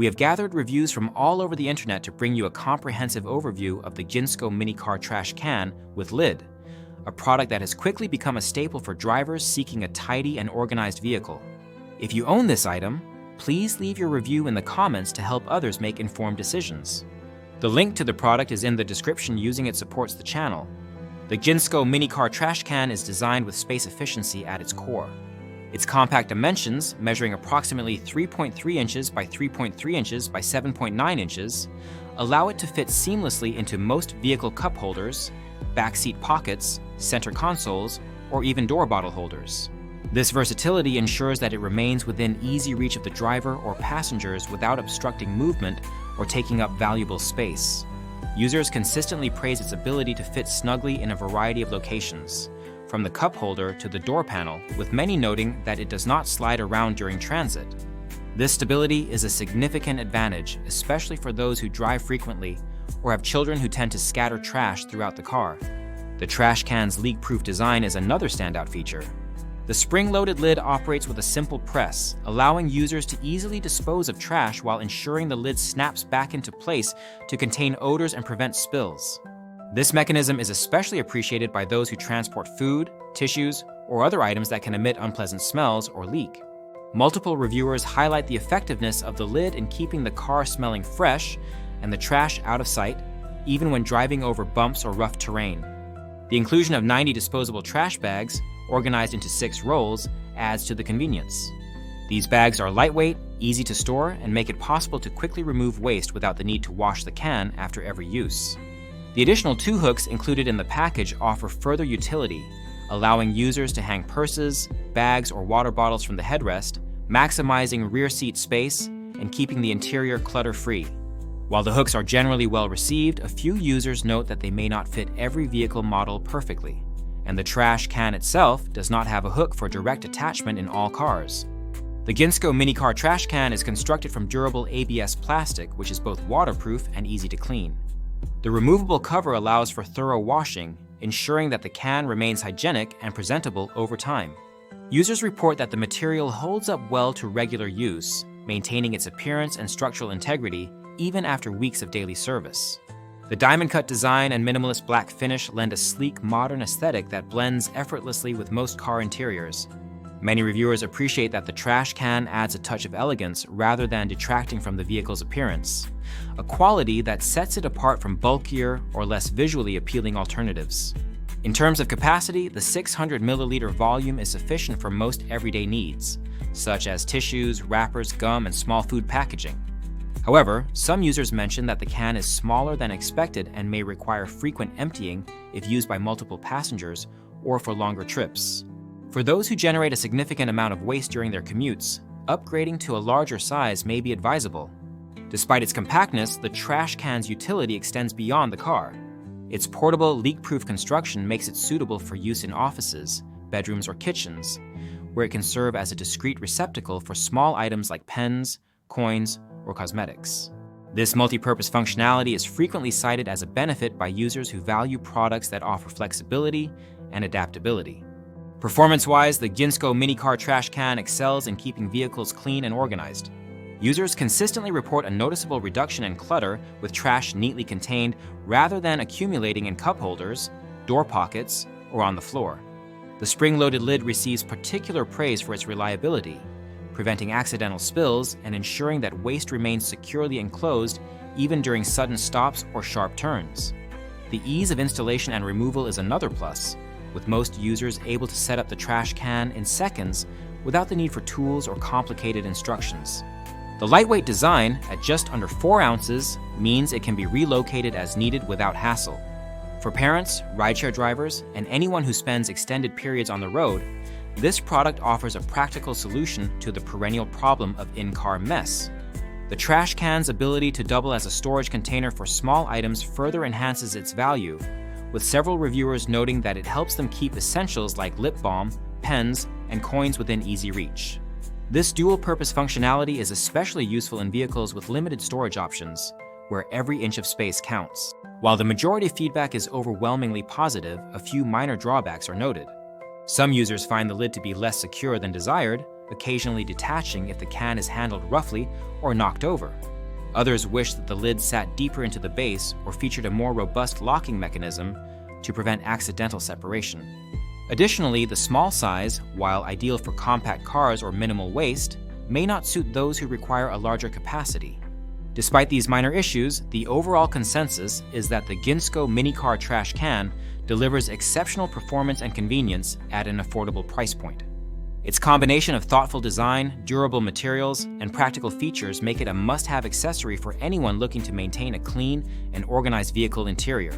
We have gathered reviews from all over the internet to bring you a comprehensive overview of the Ginsco Mini Car Trash Can with lid, a product that has quickly become a staple for drivers seeking a tidy and organized vehicle. If you own this item, please leave your review in the comments to help others make informed decisions. The link to the product is in the description using it supports the channel. The Ginsco Mini Car Trash Can is designed with space efficiency at its core. Its compact dimensions, measuring approximately 3.3 inches by 3.3 inches by 7.9 inches, allow it to fit seamlessly into most vehicle cup holders, backseat pockets, center consoles, or even door bottle holders. This versatility ensures that it remains within easy reach of the driver or passengers without obstructing movement or taking up valuable space. Users consistently praise its ability to fit snugly in a variety of locations, from the cup holder to the door panel, with many noting that it does not slide around during transit. This stability is a significant advantage, especially for those who drive frequently or have children who tend to scatter trash throughout the car. The trash can's leak-proof design is another standout feature. The spring-loaded lid operates with a simple press, allowing users to easily dispose of trash while ensuring the lid snaps back into place to contain odors and prevent spills. This mechanism is especially appreciated by those who transport food, tissues, or other items that can emit unpleasant smells or leak. Multiple reviewers highlight the effectiveness of the lid in keeping the car smelling fresh and the trash out of sight, even when driving over bumps or rough terrain. The inclusion of 90 disposable trash bags, organized into 6 rolls, adds to the convenience. These bags are lightweight, easy to store, and make it possible to quickly remove waste without the need to wash the can after every use. The additional 2 hooks included in the package offer further utility, allowing users to hang purses, bags, or water bottles from the headrest, maximizing rear seat space and keeping the interior clutter-free. While the hooks are generally well received, a few users note that they may not fit every vehicle model perfectly, and the trash can itself does not have a hook for direct attachment in all cars. The Ginsco Mini Car Trash Can is constructed from durable ABS plastic, which is both waterproof and easy to clean. The removable cover allows for thorough washing, ensuring that the can remains hygienic and presentable over time. Users report that the material holds up well to regular use, maintaining its appearance and structural integrity even after weeks of daily service. The diamond-cut design and minimalist black finish lend a sleek, modern aesthetic that blends effortlessly with most car interiors. Many reviewers appreciate that the trash can adds a touch of elegance rather than detracting from the vehicle's appearance, a quality that sets it apart from bulkier or less visually appealing alternatives. In terms of capacity, the 600 milliliter volume is sufficient for most everyday needs, such as tissues, wrappers, gum, and small food packaging. However, some users mention that the can is smaller than expected and may require frequent emptying if used by multiple passengers or for longer trips. For those who generate a significant amount of waste during their commutes, upgrading to a larger size may be advisable. Despite its compactness, the trash can's utility extends beyond the car. Its portable, leak-proof construction makes it suitable for use in offices, bedrooms, or kitchens, where it can serve as a discreet receptacle for small items like pens, coins, or cosmetics. This multi-purpose functionality is frequently cited as a benefit by users who value products that offer flexibility and adaptability. Performance-wise, the Ginsco Mini Car Trash Can excels in keeping vehicles clean and organized. Users consistently report a noticeable reduction in clutter with trash neatly contained rather than accumulating in cup holders, door pockets, or on the floor. The spring-loaded lid receives particular praise for its reliability, preventing accidental spills and ensuring that waste remains securely enclosed even during sudden stops or sharp turns. The ease of installation and removal is another plus, with most users able to set up the trash can in seconds without the need for tools or complicated instructions. The lightweight design, at just under 4 ounces, means it can be relocated as needed without hassle. For parents, rideshare drivers, and anyone who spends extended periods on the road, this product offers a practical solution to the perennial problem of in-car mess. The trash can's ability to double as a storage container for small items further enhances its value, with several reviewers noting that it helps them keep essentials like lip balm, pens, and coins within easy reach. This dual-purpose functionality is especially useful in vehicles with limited storage options, where every inch of space counts. While the majority of feedback is overwhelmingly positive, a few minor drawbacks are noted. Some users find the lid to be less secure than desired, occasionally detaching if the can is handled roughly or knocked over. Others wished that the lid sat deeper into the base or featured a more robust locking mechanism to prevent accidental separation. Additionally, the small size, while ideal for compact cars or minimal waste, may not suit those who require a larger capacity. Despite these minor issues, the overall consensus is that the Ginsco Mini Car Trash Can delivers exceptional performance and convenience at an affordable price point. Its combination of thoughtful design, durable materials, and practical features make it a must-have accessory for anyone looking to maintain a clean and organized vehicle interior.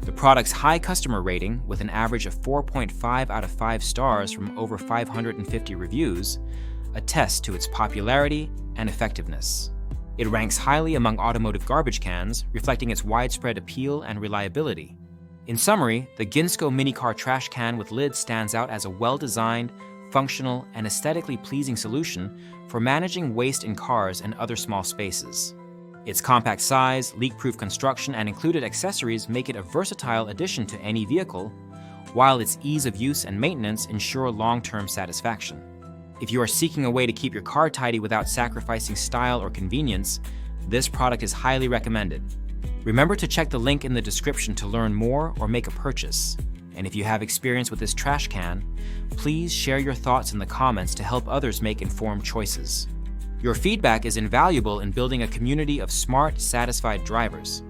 The product's high customer rating, with an average of 4.5 out of 5 stars from over 550 reviews, attests to its popularity and effectiveness. It ranks highly among automotive garbage cans, reflecting its widespread appeal and reliability. In summary, the Ginsco Mini Car Trash Can with lid stands out as a well-designed, functional, and aesthetically pleasing solution for managing waste in cars and other small spaces. Its compact size, leak-proof construction, and included accessories make it a versatile addition to any vehicle, while its ease of use and maintenance ensure long-term satisfaction. If you are seeking a way to keep your car tidy without sacrificing style or convenience, this product is highly recommended. Remember to check the link in the description to learn more or make a purchase. And if you have experience with this trash can, please share your thoughts in the comments to help others make informed choices. Your feedback is invaluable in building a community of smart, satisfied drivers.